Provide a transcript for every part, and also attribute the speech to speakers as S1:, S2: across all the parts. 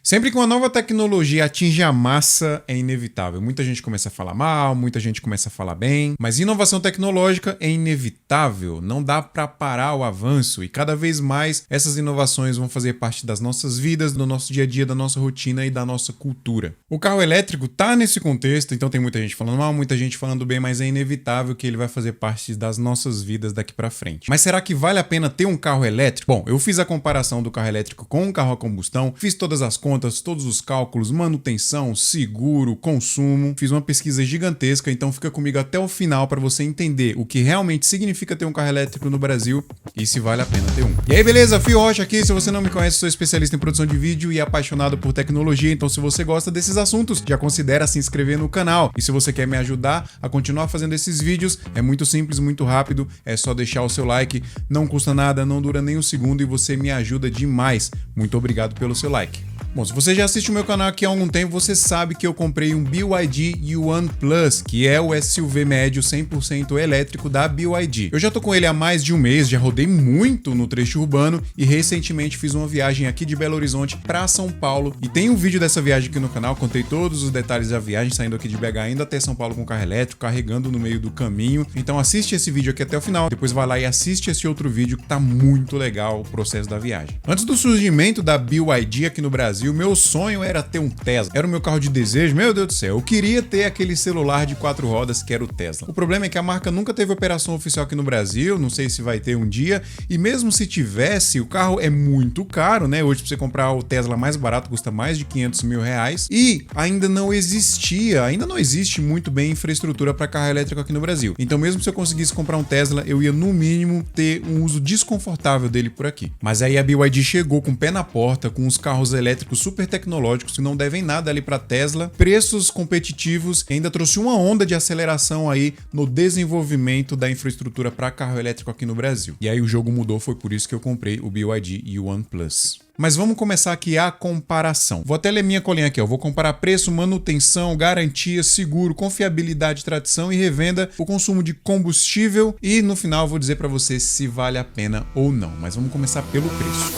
S1: Sempre que uma nova tecnologia atinge a massa, é inevitável. Muita gente começa a falar mal, muita gente começa a falar bem, mas inovação tecnológica é inevitável, não dá para parar o avanço e cada vez mais essas inovações vão fazer parte das nossas vidas, do nosso dia a dia, da nossa rotina e da nossa cultura. O carro elétrico tá nesse contexto, então tem muita gente falando mal, muita gente falando bem, mas é inevitável que ele vai fazer parte das nossas vidas daqui para frente. Mas será que vale a pena ter um carro elétrico? Bom, eu fiz a comparação do carro elétrico com um carro a combustão, fiz todas as contas, todos os cálculos, manutenção, seguro, consumo. Fiz uma pesquisa gigantesca, então fica comigo até o final para você entender o que realmente significa ter um carro elétrico no Brasil e se vale a pena ter um. E aí, beleza? Fio Rocha aqui. Se você não me conhece, sou especialista em produção de vídeo e apaixonado por tecnologia, então se você gosta desses assuntos, já considera se inscrever no canal. E se você quer me ajudar a continuar fazendo esses vídeos, é muito simples, muito rápido, é só deixar o seu like, não custa nada, não dura nem um segundo e você me ajuda demais. Muito obrigado pelo seu like. Bom, se você já assiste o meu canal aqui há algum tempo, você sabe que eu comprei um BYD U1 Plus, que é o SUV médio 100% elétrico da BYD. Eu já tô com ele há mais de um mês, já rodei muito no trecho urbano e recentemente fiz uma viagem aqui de Belo Horizonte para São Paulo. E tem um vídeo dessa viagem aqui no canal, contei todos os detalhes da viagem, saindo aqui de BH ainda até São Paulo com carro elétrico, carregando no meio do caminho. Então assiste esse vídeo aqui até o final, depois vai lá e assiste esse outro vídeo que tá muito legal o processo da viagem. Antes do surgimento da BYD aqui no Brasil, meu sonho era ter um Tesla. Era o meu carro de desejo, meu Deus do céu. Eu queria ter aquele celular de 4 rodas que era o Tesla. O problema é que a marca nunca teve operação oficial aqui no Brasil, não sei se vai ter um dia, e mesmo se tivesse, o carro é muito caro, né? Hoje pra você comprar o Tesla mais barato custa mais de 500 mil reais e ainda não existe muito bem infraestrutura para carro elétrico aqui no Brasil. Então mesmo se eu conseguisse comprar um Tesla, eu ia no mínimo ter um uso desconfortável dele por aqui. Mas aí a BYD chegou com o pé na porta, com os carros elétricos super tecnológicos que não devem nada ali para Tesla, preços competitivos e ainda trouxe uma onda de aceleração aí no desenvolvimento da infraestrutura para carro elétrico aqui no Brasil. E aí o jogo mudou, foi por isso que eu comprei o BYD U1 Plus. Mas vamos começar aqui a comparação. Vou até ler minha colinha aqui, ó. Vou comparar preço, manutenção, garantia, seguro, confiabilidade, tradição e revenda, o consumo de combustível e no final eu vou dizer para você se vale a pena ou não. Mas vamos começar pelo preço.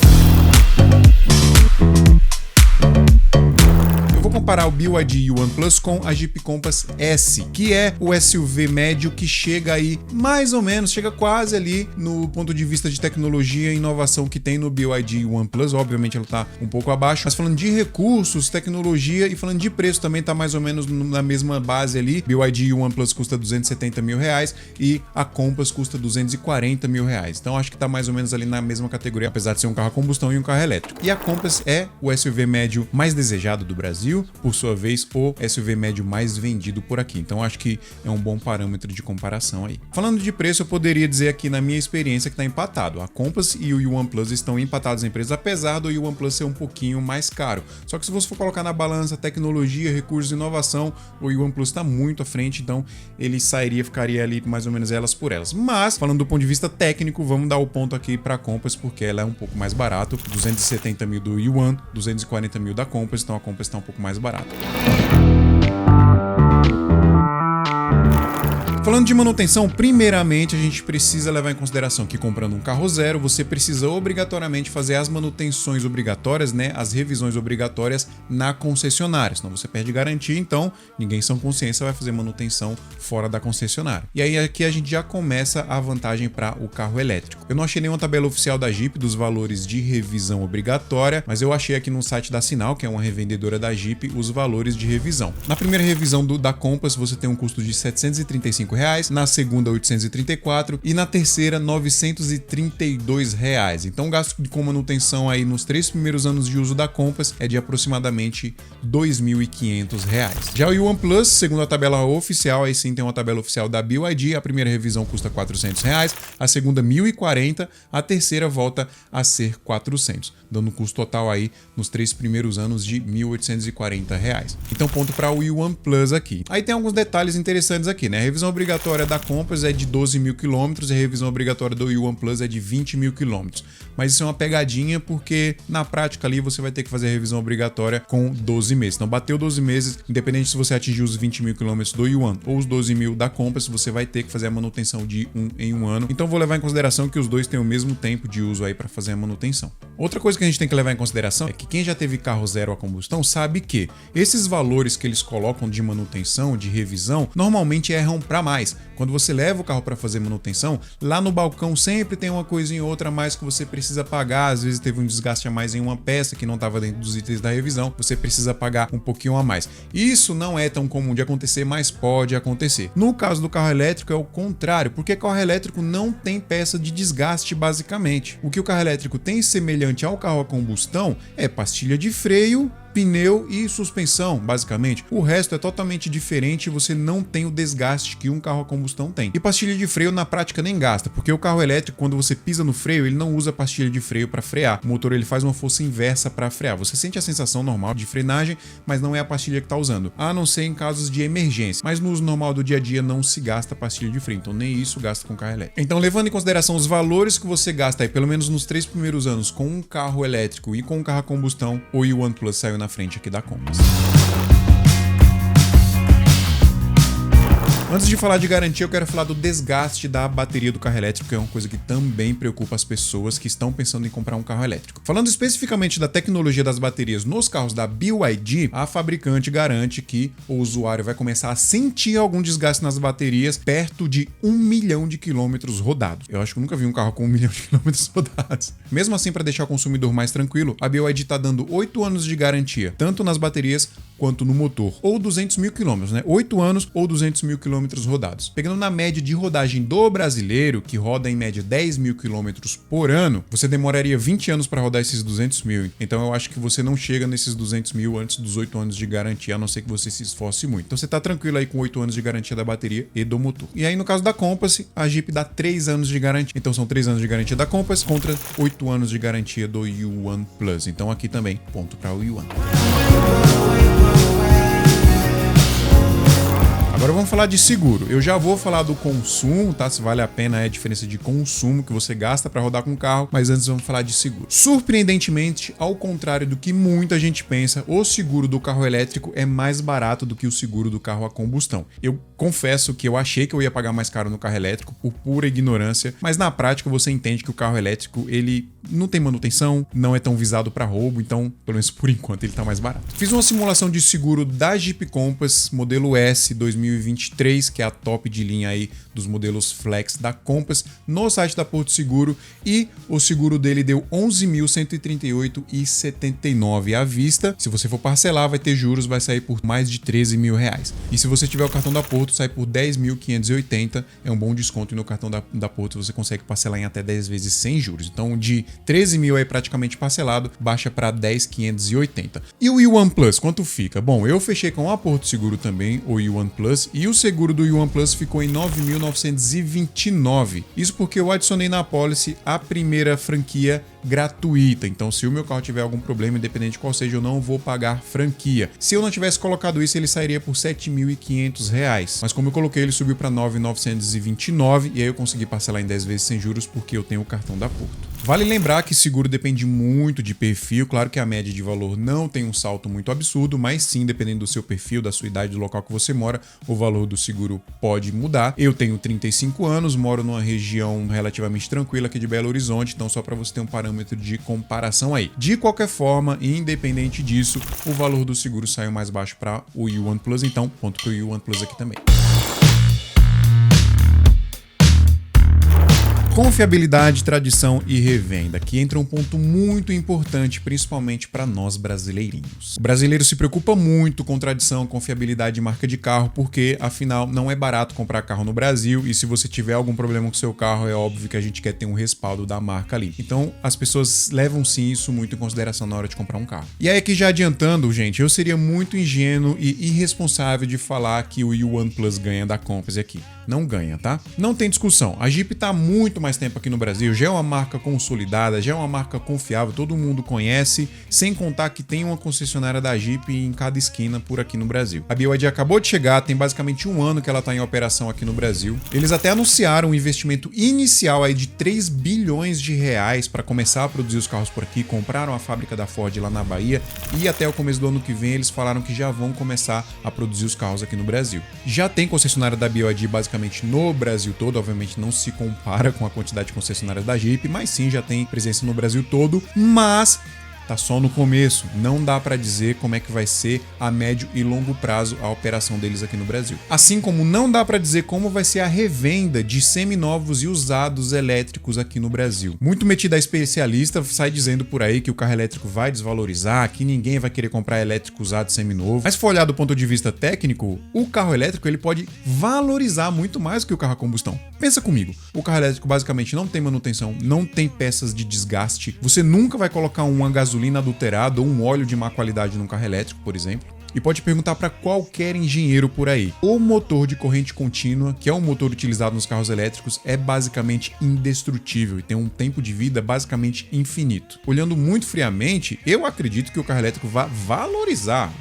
S1: Eu vou comparar o BYD U1 Plus com a Jeep Compass S, que é o SUV médio que chega aí mais ou menos, chega quase ali no ponto de vista de tecnologia e inovação que tem no BYD U1 Plus. Obviamente ela tá um pouco abaixo, mas falando de recursos, tecnologia e falando de preço também tá mais ou menos na mesma base ali. BYD U1 Plus custa 270 mil reais e a Compass custa 240 mil reais. Então acho que tá mais ou menos ali na mesma categoria, apesar de ser um carro a combustão e um carro elétrico. E a Compass é o SUV médio mais desejado do Brasil, por sua vez, o SUV médio mais vendido por aqui. Então acho que é um bom parâmetro de comparação aí. Falando de preço, eu poderia dizer aqui na minha experiência que está empatado. A Compass e o U1 Plus estão empatados em preço, apesar do U1 Plus ser um pouquinho mais caro. Só que se você for colocar na balança tecnologia, recursos e inovação, o U1 Plus está muito à frente, então ele ficaria ali mais ou menos elas por elas. Mas, falando do ponto de vista técnico, vamos dar o ponto aqui para a Compass, porque ela é um pouco mais barato, 270 mil do U1, 240 mil da Compass, então a Compass está um pouco mais barato. Falando de manutenção, primeiramente a gente precisa levar em consideração que comprando um carro zero, você precisa obrigatoriamente fazer as manutenções obrigatórias, né, as revisões obrigatórias na concessionária, senão você perde garantia, então ninguém sã consciência vai fazer manutenção fora da concessionária. E aí aqui a gente já começa a vantagem para o carro elétrico. Eu não achei nenhuma tabela oficial da Jeep dos valores de revisão obrigatória, mas eu achei aqui no site da Sinal, que é uma revendedora da Jeep, os valores de revisão. Na primeira revisão da Compass você tem um custo de R$ 735, na segunda 834 e na terceira 932 reais. Então o gasto com manutenção aí nos 3 primeiros anos de uso da Compass é de aproximadamente R$ 2.500. Já o U1 Plus, segundo a tabela oficial, aí sim tem uma tabela oficial da BYD, a primeira revisão custa R$ 400, a segunda 1.040, a terceira volta a ser 400, dando um custo total aí nos 3 primeiros anos de R$ 1.840. Então ponto para o U1 Plus aqui. Aí tem alguns detalhes interessantes aqui, né? A revisão obrigatória obrigatória da Compass é de 12 mil quilômetros e a revisão obrigatória do Yuan Plus é de 20 mil quilômetros. Mas isso é uma pegadinha porque na prática ali você vai ter que fazer a revisão obrigatória com 12 meses. Então bateu 12 meses, independente se você atingir os 20 mil quilômetros do Yuan ou os 12 mil da Compass, você vai ter que fazer a manutenção de em um ano. Então vou levar em consideração que os dois têm o mesmo tempo de uso aí para fazer a manutenção. Outra coisa que a gente tem que levar em consideração é que quem já teve carro zero a combustão sabe que esses valores que eles colocam de manutenção, de revisão, normalmente erram para mais. Quando você leva o carro para fazer manutenção, lá no balcão sempre tem uma coisinha ou outra a mais que você precisa pagar. Às vezes teve um desgaste a mais em uma peça que não estava dentro dos itens da revisão, você precisa pagar um pouquinho a mais. Isso não é tão comum de acontecer, mas pode acontecer. No caso do carro elétrico é o contrário, porque carro elétrico não tem peça de desgaste basicamente. O que o carro elétrico tem semelhante ao carro a combustão é pastilha de freio, pneu e suspensão, basicamente. O resto é totalmente diferente e você não tem o desgaste que um carro a combustão tem. E pastilha de freio na prática nem gasta, porque o carro elétrico, quando você pisa no freio, ele não usa pastilha de freio para frear. O motor ele faz uma força inversa para frear. Você sente a sensação normal de frenagem, mas não é a pastilha que está usando, a não ser em casos de emergência. Mas no uso normal do dia a dia não se gasta pastilha de freio, então nem isso gasta com carro elétrico. Então, levando em consideração os valores que você gasta aí, pelo menos nos 3 primeiros anos, com um carro elétrico e com um carro a combustão, o Yuan Plus saiu na frente aqui da Compass. Antes de falar de garantia, eu quero falar do desgaste da bateria do carro elétrico, que é uma coisa que também preocupa as pessoas que estão pensando em comprar um carro elétrico. Falando especificamente da tecnologia das baterias nos carros da BYD, a fabricante garante que o usuário vai começar a sentir algum desgaste nas baterias perto de 1 milhão de quilômetros rodados. Eu acho que eu nunca vi um carro com 1 milhão de quilômetros rodados. Mesmo assim, para deixar o consumidor mais tranquilo, a BYD está dando 8 anos de garantia, tanto nas baterias quanto no motor, ou 200 mil quilômetros, né? 8 anos ou 200 mil quilômetros rodados. Pegando na média de rodagem do brasileiro, que roda em média 10 mil quilômetros por ano, você demoraria 20 anos para rodar esses 200 mil. Então eu acho que você não chega nesses 200 mil antes dos 8 anos de garantia, a não ser que você se esforce muito. Então você tá tranquilo aí com 8 anos de garantia da bateria e do motor. E aí no caso da Compass, a Jeep dá 3 anos de garantia. Então são 3 anos de garantia da Compass contra 8 anos de garantia do Yuan Plus. Então aqui também, ponto para o Yuan. Agora vamos falar de seguro. Eu já vou falar do consumo, tá? Se vale a pena, é a diferença de consumo que você gasta para rodar com o carro, mas antes vamos falar de seguro. Surpreendentemente, ao contrário do que muita gente pensa, o seguro do carro elétrico é mais barato do que o seguro do carro a combustão. Eu confesso que eu achei que eu ia pagar mais caro no carro elétrico por pura ignorância, mas na prática você entende que o carro elétrico, ele não tem manutenção, não é tão visado para roubo, então, pelo menos por enquanto, ele tá mais barato. Fiz uma simulação de seguro da Jeep Compass, modelo S 2023, que é a top de linha aí dos modelos Flex da Compass, no site da Porto Seguro, e o seguro dele deu R$ 11.138,79 à vista. Se você for parcelar, vai ter juros, vai sair por mais de 13 mil reais. E se você tiver o cartão da Porto, sai por 10.580, é um bom desconto, e no cartão da Porto você consegue parcelar em até 10 vezes sem juros. Então de 13 mil aí praticamente parcelado, baixa para 10.580. E o Yuan Plus, quanto fica? Bom, eu fechei com a Porto Seguro também, o Yuan Plus, e o seguro do Yuan Plus ficou em 9.929. Isso porque eu adicionei na apólice a primeira franquia gratuita. Então, se o meu carro tiver algum problema, independente de qual seja, eu não vou pagar franquia. Se eu não tivesse colocado isso, ele sairia por R$ 7.500. Mas como eu coloquei, ele subiu para 9.929 e aí eu consegui parcelar em 10 vezes sem juros porque eu tenho o cartão da Porto. Vale lembrar que seguro depende muito de perfil. Claro que a média de valor não tem um salto muito absurdo, mas sim, dependendo do seu perfil, da sua idade, do local que você mora, o valor do seguro pode mudar. Eu tenho 35 anos, moro numa região relativamente tranquila aqui de Belo Horizonte, então só para você ter um parâmetro de comparação aí. De qualquer forma, independente disso, o valor do seguro saiu mais baixo para o Yuan Plus, então ponto para o Yuan Plus aqui também. Confiabilidade, tradição e revenda. Aqui entra um ponto muito importante, principalmente para nós brasileirinhos. O brasileiro se preocupa muito com tradição, confiabilidade e marca de carro, porque, afinal, não é barato comprar carro no Brasil e se você tiver algum problema com seu carro, é óbvio que a gente quer ter um respaldo da marca ali. Então, as pessoas levam sim isso muito em consideração na hora de comprar um carro. E aí, aqui já adiantando, gente, eu seria muito ingênuo e irresponsável de falar que o Yuan Plus ganha da Compass aqui. não ganha, tá? Não tem discussão. A Jeep tá há muito mais tempo aqui no Brasil, já é uma marca consolidada, já é uma marca confiável, todo mundo conhece, sem contar que tem uma concessionária da Jeep em cada esquina por aqui no Brasil. A BYD acabou de chegar, tem basicamente um ano que ela tá em operação aqui no Brasil. Eles até anunciaram um investimento inicial aí de 3 bilhões de reais para começar a produzir os carros por aqui, compraram a fábrica da Ford lá na Bahia e até o começo do ano que vem eles falaram que já vão começar a produzir os carros aqui no Brasil. Já tem concessionária da BYD basicamente no Brasil todo, obviamente não se compara com a quantidade de concessionárias da Jeep, mas sim já tem presença no Brasil todo, mas tá só no começo, não dá para dizer como é que vai ser a médio e longo prazo a operação deles aqui no Brasil. Assim como não dá para dizer como vai ser a revenda de seminovos e usados elétricos aqui no Brasil. Muito metido a especialista sai dizendo por aí que o carro elétrico vai desvalorizar, que ninguém vai querer comprar elétrico usado seminovo. Mas se for olhar do ponto de vista técnico, o carro elétrico ele pode valorizar muito mais do que o carro a combustão. Pensa comigo, o carro elétrico basicamente não tem manutenção, não tem peças de desgaste, você nunca vai colocar uma gasolina adulterada ou um óleo de má qualidade num carro elétrico, por exemplo. E pode perguntar para qualquer engenheiro por aí. O motor de corrente contínua, que é um motor utilizado nos carros elétricos, é basicamente indestrutível e tem um tempo de vida basicamente infinito. Olhando muito friamente, eu acredito que o carro elétrico vai valorizar.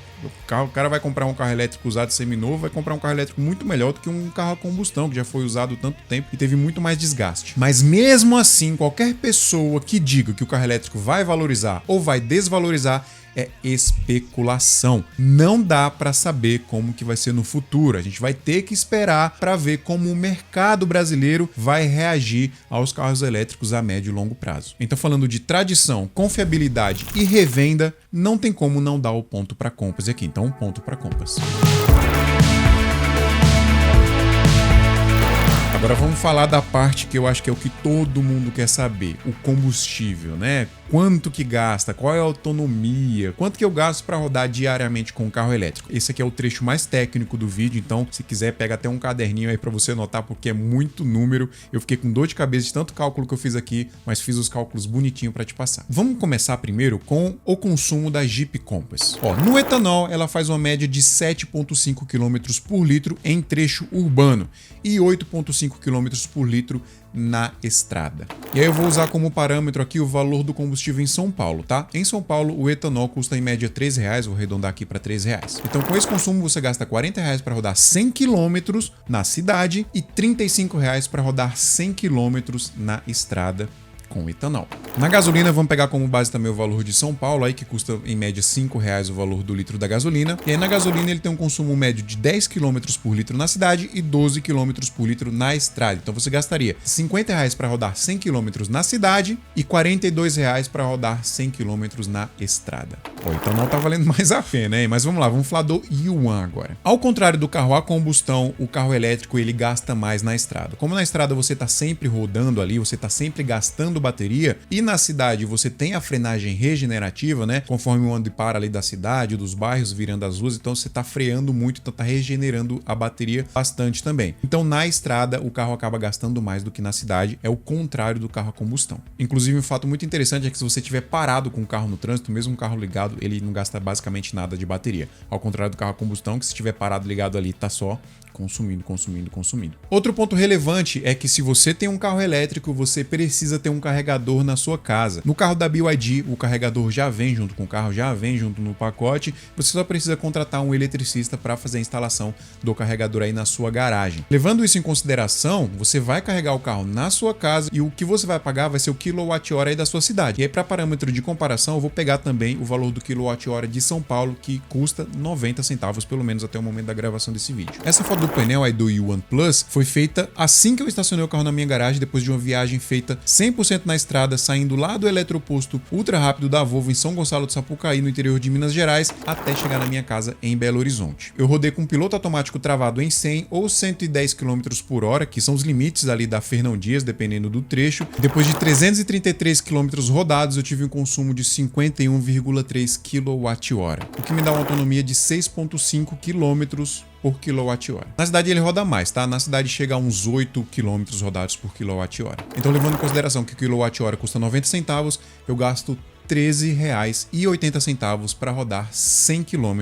S1: O cara vai comprar um carro elétrico usado seminovo, vai comprar um carro elétrico muito melhor do que um carro a combustão, que já foi usado tanto tempo e teve muito mais desgaste. Mas mesmo assim, qualquer pessoa que diga que o carro elétrico vai valorizar ou vai desvalorizar é especulação. Não dá para saber como que vai ser no futuro. A gente vai ter que esperar para ver como o mercado brasileiro vai reagir aos carros elétricos a médio e longo prazo. Então, falando de tradição, confiabilidade e revenda, não tem como não dar o ponto para Compass aqui. Então, um ponto para Compass. Agora vamos falar da parte que eu acho que é o que todo mundo quer saber, o combustível, né? Quanto que gasta, qual é a autonomia, quanto que eu gasto para rodar diariamente com o carro elétrico. Esse aqui é o trecho mais técnico do vídeo, então se quiser pega até um caderninho aí para você anotar porque é muito número. Eu fiquei com dor de cabeça de tanto cálculo que eu fiz aqui, mas fiz os cálculos bonitinho para te passar. Vamos começar primeiro com o consumo da Jeep Compass. Ó, no etanol ela faz uma média de 7,5 km por litro em trecho urbano e 8,5 km por litro na estrada. E aí eu vou usar como parâmetro aqui o valor do combustível em São Paulo, tá? Em São Paulo o etanol custa em média R$3, vou arredondar aqui para R$3. Então com esse consumo você gasta R$40 para rodar 100 km na cidade e R$35 para rodar 100 km na estrada com etanol. Na gasolina, vamos pegar como base também o valor de São Paulo, aí que custa em média R$5 o valor do litro da gasolina. E aí na gasolina ele tem um consumo médio de 10 km por litro na cidade e 12 km por litro na estrada. Então você gastaria R$50 para rodar 100 km na cidade e R$42 para rodar 100 km na estrada. Pô, então não tá valendo mais a pena, hein? Mas vamos lá, vamos falar do Yuan agora. Ao contrário do carro a combustão, o carro elétrico ele gasta mais na estrada. Como na estrada você tá sempre rodando ali, você tá sempre gastando bateria e na cidade você tem a frenagem regenerativa, né? Conforme o anda e para ali da cidade, dos bairros, virando as ruas, então você tá freando muito, então tá regenerando a bateria bastante também. Então na estrada o carro acaba gastando mais do que na cidade, é o contrário do carro a combustão. Inclusive um fato muito interessante é que se você estiver parado com o carro no trânsito, mesmo um carro ligado, ele não gasta basicamente nada de bateria. Ao contrário do carro a combustão, que se estiver parado ligado ali, tá só consumindo. Outro ponto relevante é que se você tem um carro elétrico, você precisa ter um carregador na sua casa. No carro da BYD, o carregador já vem junto com o carro, já vem junto no pacote, você só precisa contratar um eletricista para fazer a instalação do carregador aí na sua garagem. Levando isso em consideração, você vai carregar o carro na sua casa e o que você vai pagar vai ser o quilowatt-hora aí da sua cidade. E aí para parâmetro de comparação, eu vou pegar também o valor do quilowatt-hora de São Paulo, que custa 90 centavos, pelo menos até o momento da gravação desse vídeo. Essa foto do painel aí do Yuan Plus foi feita assim que eu estacionei o carro na minha garagem, depois de uma viagem feita 100% na estrada, saindo lá do eletroposto ultra rápido da Volvo em São Gonçalo do Sapucaí, no interior de Minas Gerais, até chegar na minha casa em Belo Horizonte. Eu rodei com piloto automático travado em 100 ou 110 km por hora, que são os limites ali da Fernão Dias, dependendo do trecho. Depois de 333 km rodados, eu tive um consumo de 51,3 kWh, o que me dá uma autonomia de 6,5 km por quilowatt-hora. Na cidade ele roda mais, tá? Na cidade chega a uns 8 km rodados por quilowatt-hora. Então, levando em consideração que o quilowatt-hora custa 90 centavos, eu gasto R$13,80 para rodar 100 km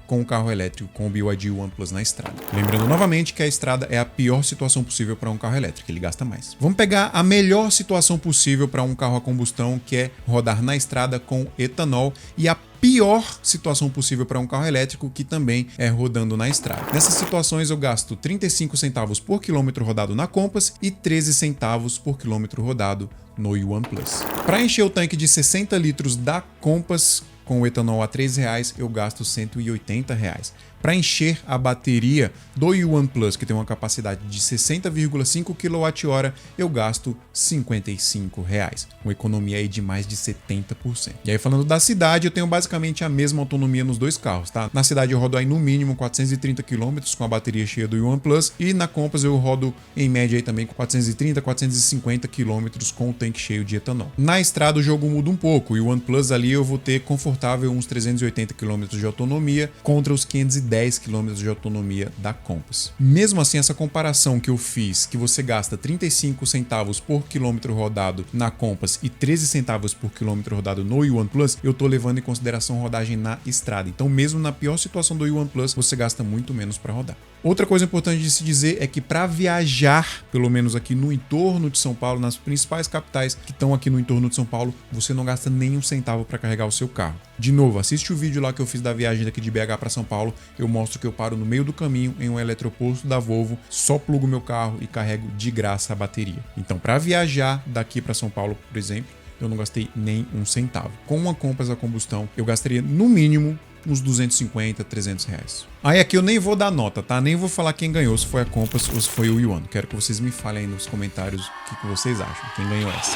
S1: com o carro elétrico, com o BYD OnePlus na estrada. Lembrando novamente que a estrada é a pior situação possível para um carro elétrico, ele gasta mais. Vamos pegar a melhor situação possível para um carro a combustão, que é rodar na estrada com etanol, e a pior situação possível para um carro elétrico, que também é rodando na estrada. Nessas situações eu gasto 35 centavos por quilômetro rodado na Compass e 13 centavos por quilômetro rodado no OnePlus. Para encher o tanque de 60 litros da Compass com o etanol a R$3, eu gasto R$180. Para encher a bateria do OnePlus, que tem uma capacidade de 60,5 kWh, eu gasto R$55. Uma economia aí de mais de 70%. E aí, falando da cidade, eu tenho basicamente a mesma autonomia nos dois carros, tá? Na cidade eu rodo aí no mínimo 430 km com a bateria cheia do OnePlus, e na Compass eu rodo em média aí também 430, 450 km com o tanque cheio de etanol. Na estrada o jogo muda um pouco, e o OnePlus ali eu vou ter confortável uns 380 km de autonomia contra os 510 km de autonomia da Compass. Mesmo assim, essa comparação que eu fiz, que você gasta 35 centavos por quilômetro rodado na Compass e 13 centavos por quilômetro rodado no OnePlus, eu tô levando em consideração rodagem na estrada. Então, mesmo na pior situação do OnePlus, você gasta muito menos para rodar. Outra coisa importante de se dizer é que para viajar, pelo menos aqui no entorno de São Paulo, nas principais capitais que estão aqui no entorno de São Paulo, você não gasta nem um centavo para carregar o seu carro. De novo, assiste o vídeo lá que eu fiz da viagem daqui de BH para São Paulo, eu mostro que eu paro no meio do caminho em um eletroposto da Volvo, só plugo meu carro e carrego de graça a bateria. Então, para viajar daqui para São Paulo, por exemplo, eu não gastei nem um centavo. Com uma Compass a combustão, eu gastaria no mínimo uns 250, 300 reais. Aí aqui eu nem vou dar nota, tá? Nem vou falar quem ganhou, se foi a Compass ou se foi o Yuan. Quero que vocês me falem aí nos comentários o que vocês acham, quem ganhou essa.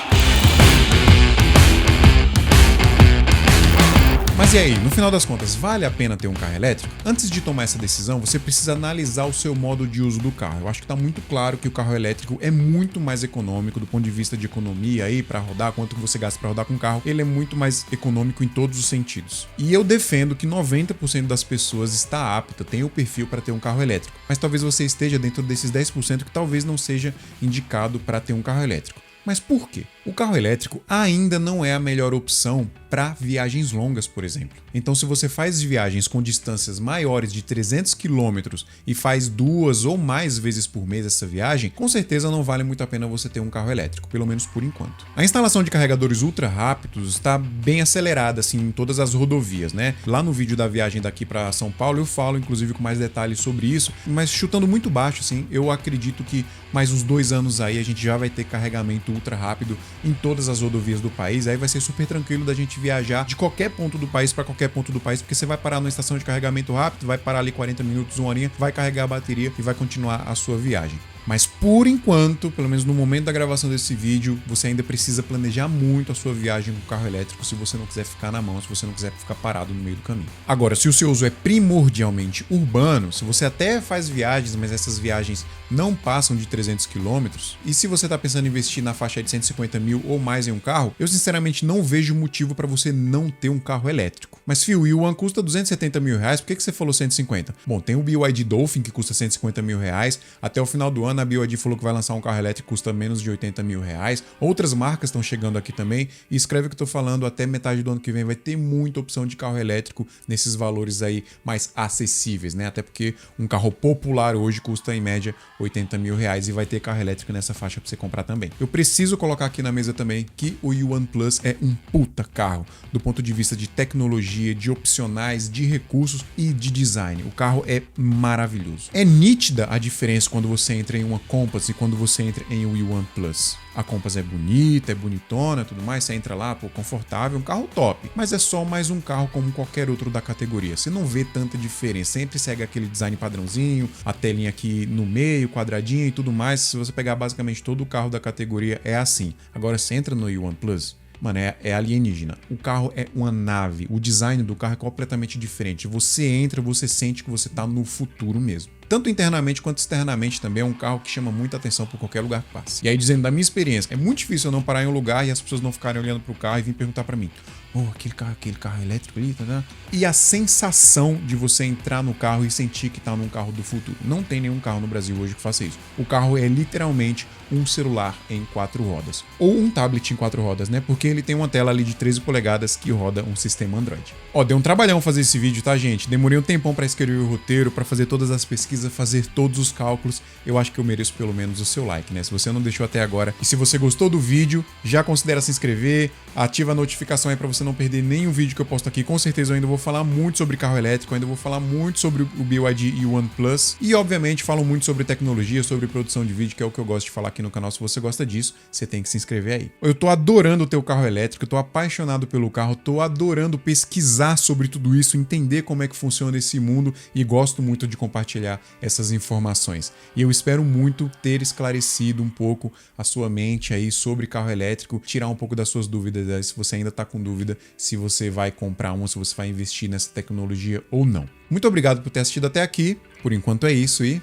S1: Mas e aí, no final das contas, vale a pena ter um carro elétrico? Antes de tomar essa decisão, você precisa analisar o seu modo de uso do carro. Eu acho que está muito claro que o carro elétrico é muito mais econômico do ponto de vista de economia aí para rodar, quanto que você gasta para rodar com o carro, ele é muito mais econômico em todos os sentidos. E eu defendo que 90% das pessoas está apta, tem o perfil para ter um carro elétrico. Mas talvez você esteja dentro desses 10% que talvez não seja indicado para ter um carro elétrico. Mas por quê? O carro elétrico ainda não é a melhor opção para viagens longas, por exemplo. Então, se você faz viagens com distâncias maiores de 300 km e faz 2 ou mais vezes por mês essa viagem, com certeza não vale muito a pena você ter um carro elétrico, pelo menos por enquanto. A instalação de carregadores ultra rápidos está bem acelerada assim em todas as rodovias, né? Lá no vídeo da viagem daqui para São Paulo eu falo inclusive com mais detalhes sobre isso, mas chutando muito baixo assim, eu acredito que mais uns 2 anos aí a gente já vai ter carregamento ultra rápido em todas as rodovias do país. Aí vai ser super tranquilo da gente viajar de qualquer ponto do país para qualquer ponto do país, porque você vai parar numa estação de carregamento rápido, vai parar ali 40 minutos, 1 horinha, vai carregar a bateria e vai continuar a sua viagem. Mas por enquanto, pelo menos no momento da gravação desse vídeo, você ainda precisa planejar muito a sua viagem com o carro elétrico se você não quiser ficar na mão, se você não quiser ficar parado no meio do caminho. Agora, se o seu uso é primordialmente urbano, se você até faz viagens, mas essas viagens não passam de 300 km, e se você está pensando em investir na faixa de 150 mil ou mais em um carro, eu sinceramente não vejo motivo para você não ter um carro elétrico. Mas fio, o Yuan custa 270 mil reais, por que você falou 150? Bom, tem o BYD Dolphin que custa 150 mil reais, até o final do ano a BYD falou que vai lançar um carro elétrico que custa menos de 80 mil reais. Outras marcas estão chegando aqui também. E escreve o que eu tô falando, até metade do ano que vem vai ter muita opção de carro elétrico nesses valores aí mais acessíveis, né? Até porque um carro popular hoje custa em média 80 mil reais e vai ter carro elétrico nessa faixa para você comprar também. Eu preciso colocar aqui na mesa também que o OnePlus é um puta carro do ponto de vista de tecnologia, de opcionais, de recursos e de design. O carro é maravilhoso. É nítida a diferença quando você entra em uma Compass e quando você entra em um OnePlus. A Compass é bonita, é bonitona, tudo mais, você entra lá, pô, confortável, um carro top. Mas é só mais um carro como qualquer outro da categoria. Você não vê tanta diferença, sempre segue aquele design padrãozinho, a telinha aqui no meio, quadradinha e tudo mais. Se você pegar basicamente todo o carro da categoria é assim. Agora você entra no OnePlus, mano, é alienígena. O carro é uma nave, o design do carro é completamente diferente. Você entra, você sente que você tá no futuro mesmo. Tanto internamente quanto externamente também é um carro que chama muita atenção por qualquer lugar que passe. E aí, dizendo da minha experiência, é muito difícil eu não parar em um lugar e as pessoas não ficarem olhando pro carro e vir perguntar pra mim: oh, aquele carro elétrico ali, tá? E a sensação de você entrar no carro e sentir que tá num carro do futuro. Não tem nenhum carro no Brasil hoje que faça isso. O carro é literalmente um celular em 4 rodas. Ou um tablet em 4 rodas, né? Porque ele tem uma tela ali de 13 polegadas que roda um sistema Android. Ó, deu um trabalhão fazer esse vídeo, tá, gente? Demorei um tempão pra escrever o roteiro, pra fazer todas as pesquisas, fazer todos os cálculos. Eu acho que eu mereço pelo menos o seu like, né? Se você não deixou até agora e se você gostou do vídeo, já considera se inscrever, ativa a notificação aí pra você não perder nenhum vídeo que eu posto aqui. Com certeza eu ainda vou falar muito sobre carro elétrico, ainda vou falar muito sobre o BYD e o OnePlus e, obviamente, falo muito sobre tecnologia, sobre produção de vídeo, que é o que eu gosto de falar aqui no canal. Se você gosta disso, você tem que se inscrever aí. Eu tô adorando o teu carro elétrico, eu tô apaixonado pelo carro, tô adorando pesquisar sobre tudo isso, entender como é que funciona esse mundo e gosto muito de compartilhar essas informações. E eu espero muito ter esclarecido um pouco a sua mente aí sobre carro elétrico, tirar um pouco das suas dúvidas aí, se você ainda tá com dúvida se você vai comprar um, se você vai investir nessa tecnologia ou não. Muito obrigado por ter assistido até aqui. Por enquanto é isso e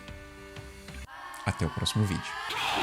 S1: até o próximo vídeo.